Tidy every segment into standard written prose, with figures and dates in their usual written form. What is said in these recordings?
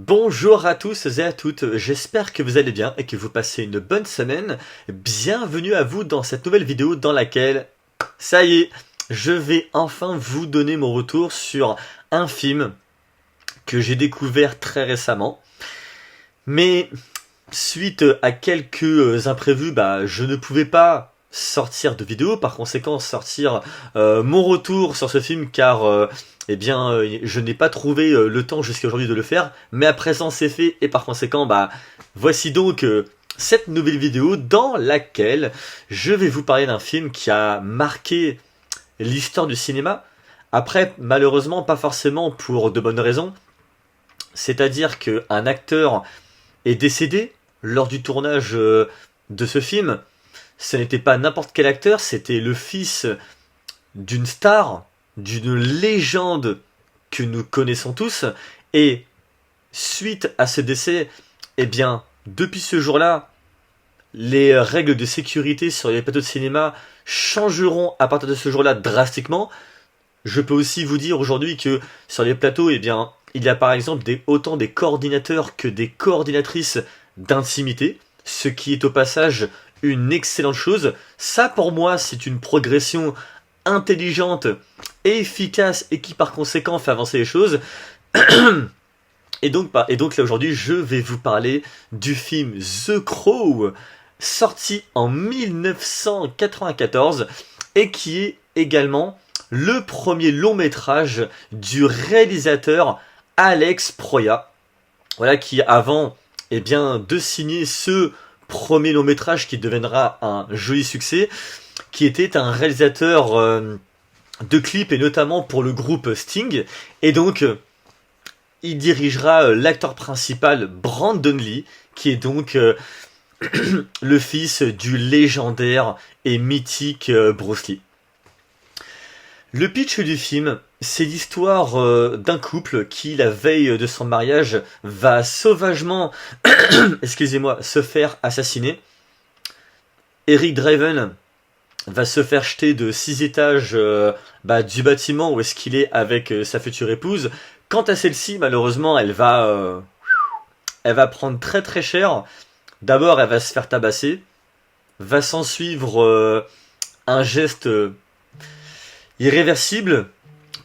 Bonjour à tous et à toutes, j'espère que vous allez bien et que vous passez une bonne semaine. Bienvenue à vous dans cette nouvelle vidéo dans laquelle, ça y est, je vais enfin vous donner mon retour sur un film que j'ai découvert très récemment. Mais suite à quelques imprévus, je ne pouvais pas sortir de vidéo, par conséquent sortir mon retour sur ce film car je n'ai pas trouvé le temps jusqu'à aujourd'hui de le faire, mais à présent c'est fait et par conséquent voici donc cette nouvelle vidéo dans laquelle je vais vous parler d'un film qui a marqué l'histoire du cinéma. Après, malheureusement, pas forcément pour de bonnes raisons, c'est-à-dire qu'un acteur est décédé lors du tournage de ce film. Ce n'était pas n'importe quel acteur, c'était le fils d'une star, d'une légende que nous connaissons tous. Et suite à ce décès, depuis ce jour-là, les règles de sécurité sur les plateaux de cinéma changeront à partir de ce jour-là drastiquement. Je peux aussi vous dire aujourd'hui que sur les plateaux, il y a par exemple autant des coordinateurs que des coordinatrices d'intimité, ce qui est au passage une excellente chose. Ça, pour moi, c'est une progression intelligente et efficace et qui, par conséquent, fait avancer les choses. Et donc là, aujourd'hui, je vais vous parler du film The Crow, sorti en 1994 et qui est également le premier long métrage du réalisateur Alex Proyas. Voilà, qui avant de signer ce premier long métrage qui deviendra un joli succès, qui était un réalisateur de clips et notamment pour le groupe Sting. Et donc il dirigera l'acteur principal Brandon Lee, qui est donc le fils du légendaire et mythique Bruce Lee. Le pitch du film, c'est l'histoire d'un couple qui, la veille de son mariage, va sauvagement se faire assassiner. Eric Draven va se faire jeter de 6 étages du bâtiment où est-ce qu'il est avec sa future épouse. Quant à celle-ci, malheureusement, elle va prendre très très cher. D'abord, elle va se faire tabasser. Va s'en suivre un geste irréversible.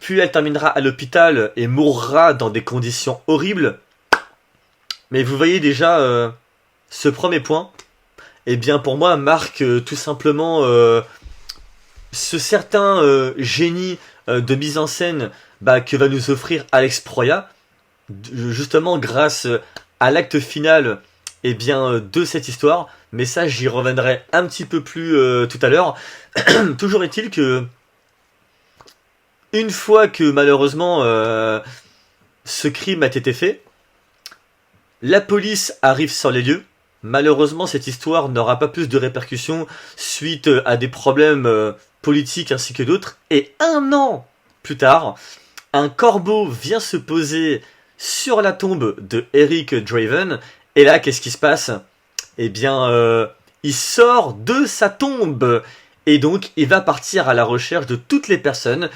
Puis elle terminera à l'hôpital et mourra dans des conditions horribles. Mais vous voyez déjà, ce premier point, pour moi, marque tout simplement ce certain génie de mise en scène que va nous offrir Alex Proyas, justement grâce à l'acte final de cette histoire. Mais ça, j'y reviendrai un petit peu plus tout à l'heure. Toujours est-il que une fois que malheureusement ce crime a été fait, la police arrive sur les lieux. Malheureusement, cette histoire n'aura pas plus de répercussions suite à des problèmes politiques ainsi que d'autres. Et 1 an plus tard, un corbeau vient se poser sur la tombe de Eric Draven. Et là, qu'est-ce qui se passe ? Il sort de sa tombe. Et donc, il va partir à la recherche de toutes les personnes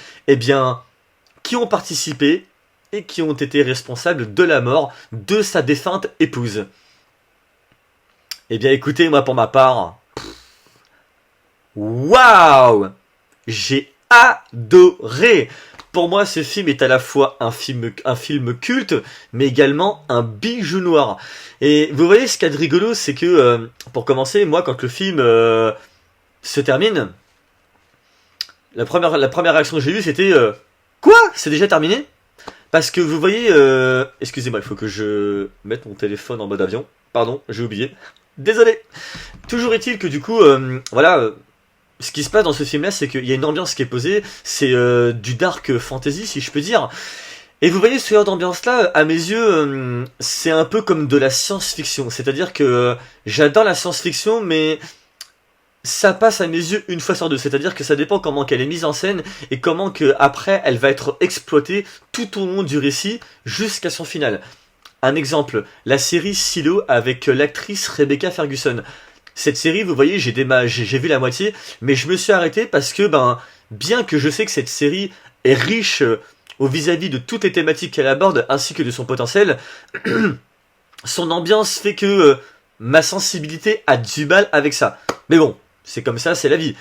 qui ont participé et qui ont été responsables de la mort de sa défunte épouse. Écoutez, moi pour ma part, waouh, j'ai adoré. Pour moi, ce film est à la fois un film culte, mais également un bijou noir. Et vous voyez, ce qu'il y a de rigolo, c'est que, pour commencer, moi, quand le film se termine, la première réaction que j'ai eue, c'était quoi ? C'est déjà terminé ? Parce que vous voyez, excusez-moi, il faut que je mette mon téléphone en mode avion. Pardon, j'ai oublié. Désolé. Toujours est-il que du coup, ce qui se passe dans ce film-là, c'est qu'il y a une ambiance qui est posée. C'est du dark fantasy, si je peux dire. Et vous voyez, ce genre d'ambiance-là, à mes yeux, c'est un peu comme de la science-fiction. C'est-à-dire que j'adore la science-fiction, mais ça passe à mes yeux une fois sur deux. C'est-à-dire que ça dépend comment qu'elle est mise en scène et comment que après elle va être exploitée tout au long du récit jusqu'à son final. Un exemple, la série Silo avec l'actrice Rebecca Ferguson. Cette série, vous voyez, j'ai vu la moitié, mais je me suis arrêté parce que bien que je sais que cette série est riche au vis-à-vis de toutes les thématiques qu'elle aborde, ainsi que de son potentiel, son ambiance fait que ma sensibilité a du mal avec ça. Mais bon, c'est comme ça, c'est la vie.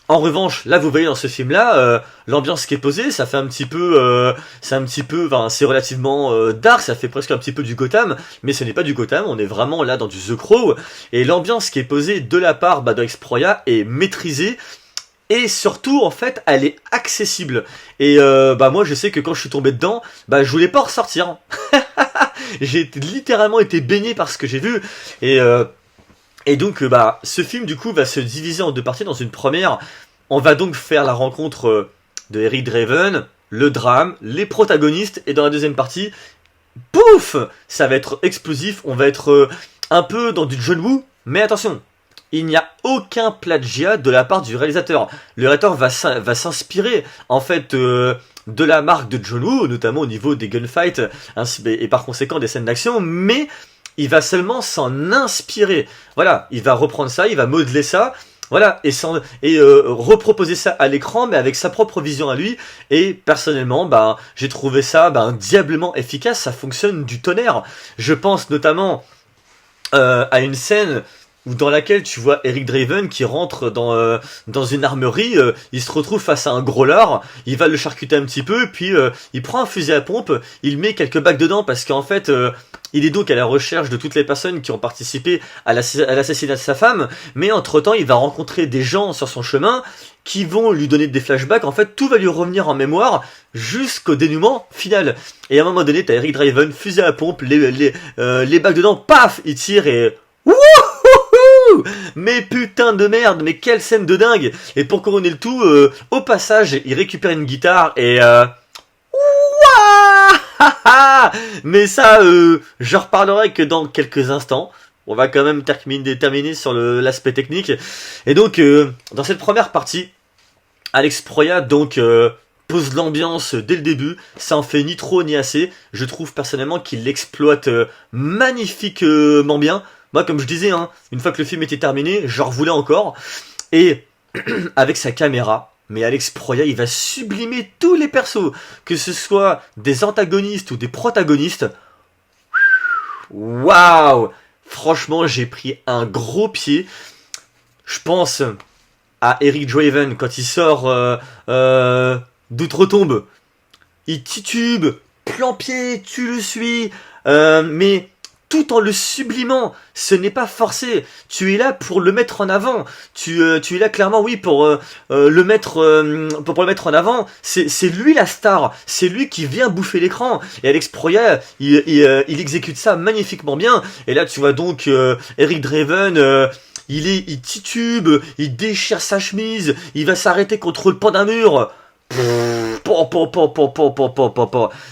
En revanche, là vous voyez dans ce film-là, l'ambiance qui est posée, ça fait un petit peu, c'est relativement dark, ça fait presque un petit peu du Gotham, mais ce n'est pas du Gotham, on est vraiment là dans du The Crow, et l'ambiance qui est posée de la part d'Alex Proya est maîtrisée, et surtout en fait elle est accessible. Et moi je sais que quand je suis tombé dedans, je voulais pas en ressortir. J'ai littéralement été baigné par ce que j'ai vu, et donc, ce film, du coup, va se diviser en deux parties. Dans une première, on va donc faire la rencontre de Eric Draven, le drame, les protagonistes. Et dans la deuxième partie, pouf, ça va être explosif. On va être un peu dans du John Woo. Mais attention, il n'y a aucun plagiat de la part du réalisateur. Le réalisateur va s'inspirer, en fait, de la marque de John Woo, notamment au niveau des gunfights, et par conséquent des scènes d'action. Mais il va seulement s'en inspirer. Voilà, il va reprendre ça, il va modeler ça, voilà, et reproposer ça à l'écran, mais avec sa propre vision à lui. Et personnellement, j'ai trouvé ça diablement efficace, ça fonctionne du tonnerre. Je pense notamment à une scène dans laquelle tu vois Eric Draven qui rentre dans une armerie, il se retrouve face à un gros lard, il va le charcuter un petit peu, puis il prend un fusil à pompe, il met quelques bacs dedans parce qu'en fait il est donc à la recherche de toutes les personnes qui ont participé à l'assassinat de sa femme, mais entre-temps, il va rencontrer des gens sur son chemin qui vont lui donner des flashbacks. En fait, tout va lui revenir en mémoire jusqu'au dénouement final. Et à un moment donné, t'as Eric Draven, fusil à pompe, les bacs dedans, paf, il tire et... Wouhouhou! Mais putain de merde, mais quelle scène de dingue! Et pour couronner le tout, au passage, il récupère une guitare et... Mais ça, je reparlerai que dans quelques instants. On va quand même terminer sur l'aspect technique. Et donc, dans cette première partie, Alex Proya donc pose l'ambiance dès le début. Ça en fait ni trop ni assez. Je trouve personnellement qu'il l'exploite magnifiquement bien. Moi, comme je disais, une fois que le film était terminé, j'en voulais encore. Et avec sa caméra, mais Alex Proya, il va sublimer tous les persos, que ce soit des antagonistes ou des protagonistes. Waouh! Franchement, j'ai pris un gros pied. Je pense à Eric Draven quand il sort d'outre-tombe. Il titube, plan-pied, tu le suis, mais tout en le sublimant. Ce n'est pas forcé. Tu es là pour le mettre en avant. Tu es là clairement, oui, pour le mettre en avant. C'est lui la star. C'est lui qui vient bouffer l'écran. Et Alex Proya, il exécute ça magnifiquement bien. Et là, tu vois donc Eric Draven. Il titube, il déchire sa chemise, il va s'arrêter contre le pan d'un mur.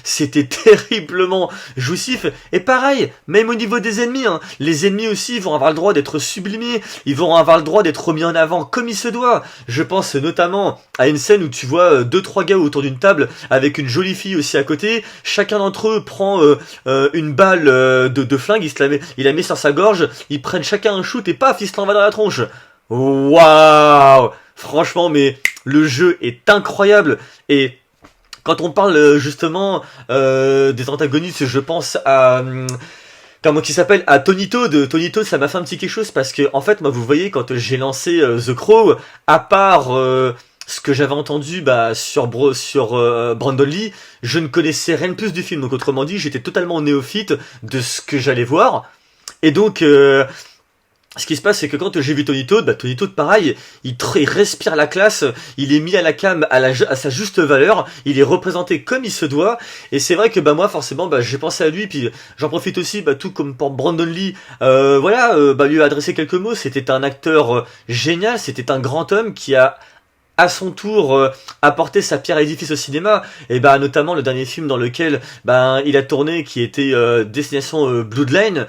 C'était terriblement jouissif. Et pareil, même au niveau des ennemis, les ennemis aussi vont avoir le droit d'être sublimés, ils vont avoir le droit d'être mis en avant comme il se doit. Je pense notamment à une scène où tu vois 2-3 gars autour d'une table avec une jolie fille aussi à côté. Chacun d'entre eux prend une balle de flingue, il la met sur sa gorge, ils prennent chacun un shoot et paf, il se l'envoie dans la tronche. Waouh! Franchement, mais le jeu est incroyable. Et quand on parle justement des antagonistes, je pense à... comment il s'appelle, à Tony Todd. Tony Todd, ça m'a fait un petit quelque chose parce que, en fait, moi, vous voyez, quand j'ai lancé The Crow, à part ce que j'avais entendu sur Brandon Lee, je ne connaissais rien de plus du film. Donc, autrement dit, j'étais totalement néophyte de ce que j'allais voir. Et donc... ce qui se passe, c'est que quand j'ai vu Tony Todd, Tony Todd, pareil, il respire la classe, il est mis à la cam à sa juste valeur, il est représenté comme il se doit, et c'est vrai que moi, forcément, j'ai pensé à lui, puis j'en profite aussi, tout comme pour Brandon Lee, lui adresser quelques mots. C'était un acteur génial, c'était un grand homme qui a à son tour apporté sa pierre à l'édifice au cinéma, et notamment le dernier film dans lequel il a tourné, qui était Destination Bloodline,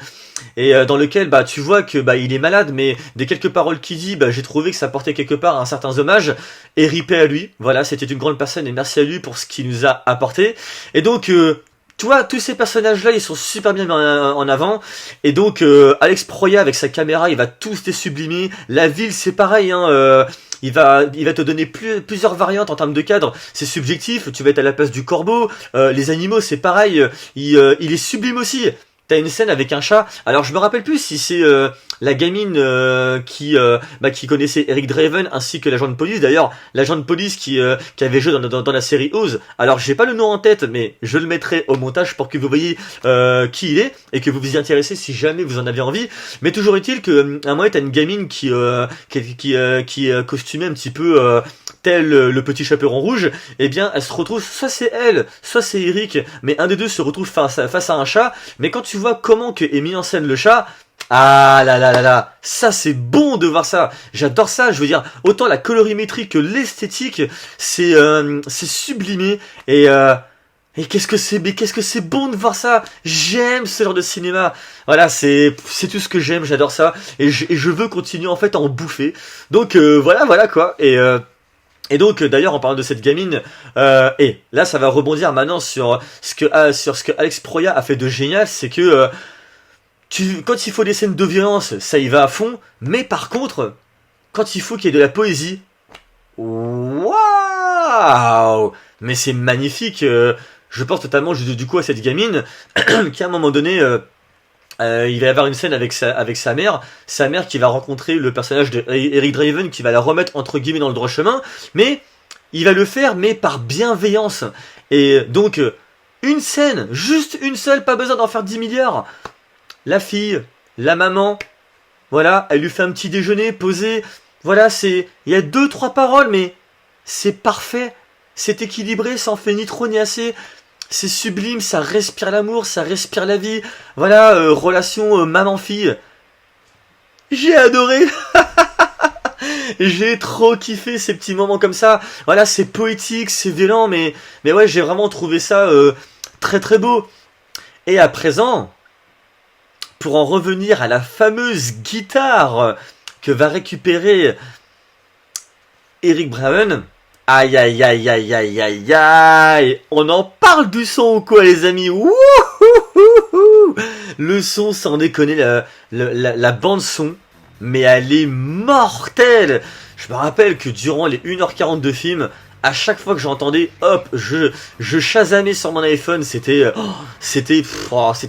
et dans lequel tu vois que il est malade, mais des quelques paroles qu'il dit, j'ai trouvé que ça portait quelque part un certain hommage, et ripé à lui. Voilà, c'était une grande personne et merci à lui pour ce qu'il nous a apporté. Et donc tu vois, tous ces personnages-là, ils sont super bien mis en avant. Et donc, Alex Proya, avec sa caméra, il va tous les sublimer. La ville, c'est pareil, il va te donner plusieurs variantes en termes de cadre. C'est subjectif, tu vas être à la place du corbeau. Les animaux, c'est pareil, il est sublime aussi. T'as une scène avec un chat. Alors je me rappelle plus si c'est la gamine qui connaissait Eric Draven ainsi que l'agent de police. D'ailleurs, l'agent de police qui avait joué dans la série Oz. Alors j'ai pas le nom en tête, mais je le mettrai au montage pour que vous voyez qui il est et que vous vous y intéressez si jamais vous en avez envie. Mais toujours est-il que à un moment t'as une gamine qui est costumée un petit peu tel le petit chaperon rouge. Eh bien, elle se retrouve, soit c'est elle, soit c'est Eric, mais un des deux se retrouve face à un chat. Mais quand tu vois comment que est mis en scène le chat, ah là là là là, ça c'est bon de voir ça. J'adore ça. Je veux dire, autant la colorimétrie que l'esthétique, c'est sublimé et qu'est-ce que c'est bon de voir ça. J'aime ce genre de cinéma. Voilà, c'est tout ce que j'aime. J'adore ça et je veux continuer en fait à en bouffer. Donc voilà quoi. Et donc d'ailleurs en parlant de cette gamine, et là ça va rebondir maintenant sur ce que Alex Proya a fait de génial, c'est que quand il faut des scènes de violence, ça y va à fond, mais par contre, quand il faut qu'il y ait de la poésie, waouh, mais c'est magnifique. Je pense totalement du coup à cette gamine qui à un moment donné il va y avoir une scène avec sa mère qui va rencontrer le personnage de Eric Draven qui va la remettre entre guillemets dans le droit chemin, mais il va le faire mais par bienveillance. Et donc une scène, juste une seule, pas besoin d'en faire 10 milliards. La fille, la maman, voilà, elle lui fait un petit déjeuner posé, voilà, il y a 2-3 paroles mais c'est parfait, c'est équilibré, ça en fait ni trop ni assez. C'est sublime, ça respire l'amour, ça respire la vie. Voilà, relation maman-fille. J'ai adoré. J'ai trop kiffé ces petits moments comme ça. Voilà, c'est poétique, c'est violent, mais ouais, j'ai vraiment trouvé ça très très beau. Et à présent, pour en revenir à la fameuse guitare que va récupérer Eric Draven. Aïe aïe aïe aïe aïe aïe aïe. On en parle du son ou quoi les amis? Wouhouhouhou. Le son sans déconner, la bande son, mais elle est mortelle. Je me rappelle que durant les 1h40 de film, à chaque fois que j'entendais, hop, je chasamais sur mon iPhone, c'était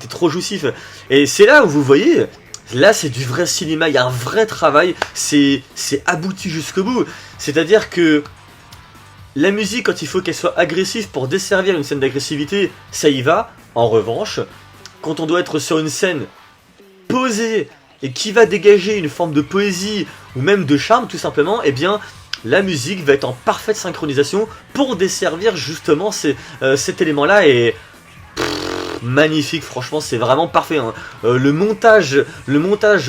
trop jouissif. Et c'est là où vous voyez, là c'est du vrai cinéma, il y a un vrai travail, c'est abouti jusqu'au bout. C'est-à-dire que la musique, quand il faut qu'elle soit agressive pour desservir une scène d'agressivité, ça y va. En revanche, quand on doit être sur une scène posée et qui va dégager une forme de poésie ou même de charme tout simplement, eh bien la musique va être en parfaite synchronisation pour desservir justement cet élément-là. Et magnifique, franchement c'est vraiment parfait hein. Le montage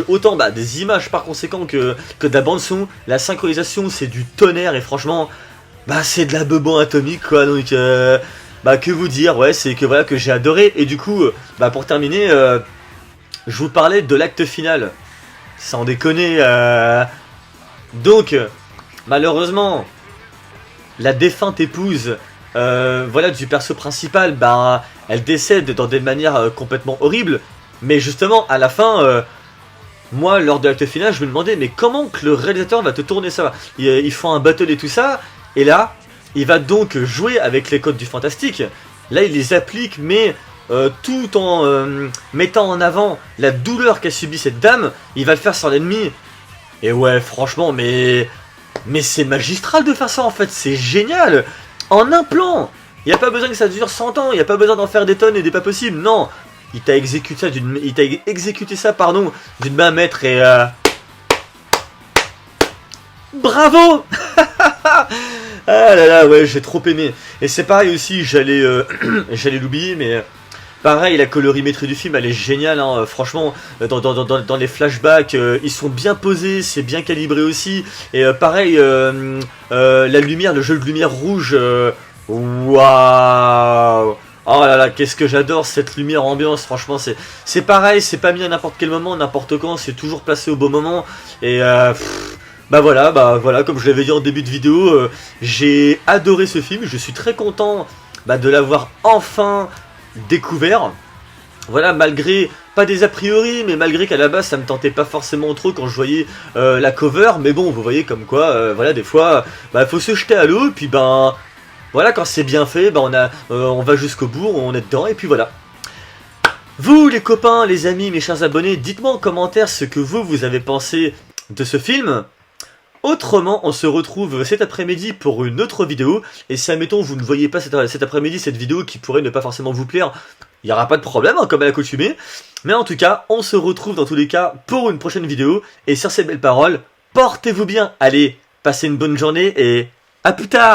autant des images par conséquent que de la bande son, la synchronisation c'est du tonnerre et franchement c'est de la bebon atomique quoi. Donc que vous dire, ouais, c'est que voilà que j'ai adoré. Et du coup pour terminer, je vous parlais de l'acte final sans déconner. Donc malheureusement la défunte épouse du perso principal, elle décède dans des manières complètement horribles. Mais justement à la fin moi lors de l'acte final je me demandais mais comment que le réalisateur va te tourner ça. Ils font un battle et tout ça. Et là, il va donc jouer avec les codes du fantastique. Là, il les applique, mais tout en mettant en avant la douleur qu'a subie cette dame, il va le faire sur l'ennemi. Et ouais, franchement, mais c'est magistral de faire ça en fait, c'est génial. En un plan, il n'y a pas besoin que ça dure 100 ans, il n'y a pas besoin d'en faire des tonnes et des pas possibles, non. Il t'a exécuté ça d'une main maître et bravo. Ah là là, ouais, j'ai trop aimé. Et c'est pareil aussi, j'allais l'oublier, mais pareil, la colorimétrie du film, elle est géniale, hein. Franchement, dans les flashbacks, ils sont bien posés, c'est bien calibré aussi. Et pareil, la lumière, le jeu de lumière rouge, waouh. Oh là là, qu'est-ce que j'adore cette lumière ambiance, franchement, c'est pareil, c'est pas mis à n'importe quel moment, n'importe quand, c'est toujours placé au bon moment. Et voilà, comme je l'avais dit en début de vidéo, j'ai adoré ce film, je suis très content de l'avoir enfin découvert. Voilà, malgré, pas des a priori, mais malgré qu'à la base ça me tentait pas forcément trop quand je voyais la cover, mais bon, vous voyez comme quoi, voilà, des fois, bah faut se jeter à l'eau, puis ben, voilà, quand c'est bien fait, ben on va jusqu'au bout, on est dedans, et puis voilà. Vous les copains, les amis, mes chers abonnés, dites-moi en commentaire ce que vous avez pensé de ce film. Autrement, on se retrouve cet après-midi pour une autre vidéo, et si admettons vous ne voyez pas cet après-midi cette vidéo qui pourrait ne pas forcément vous plaire, il n'y aura pas de problème, hein, comme à l'accoutumée. Mais en tout cas, on se retrouve dans tous les cas pour une prochaine vidéo, et sur ces belles paroles, portez-vous bien, allez, passez une bonne journée, et à plus tard.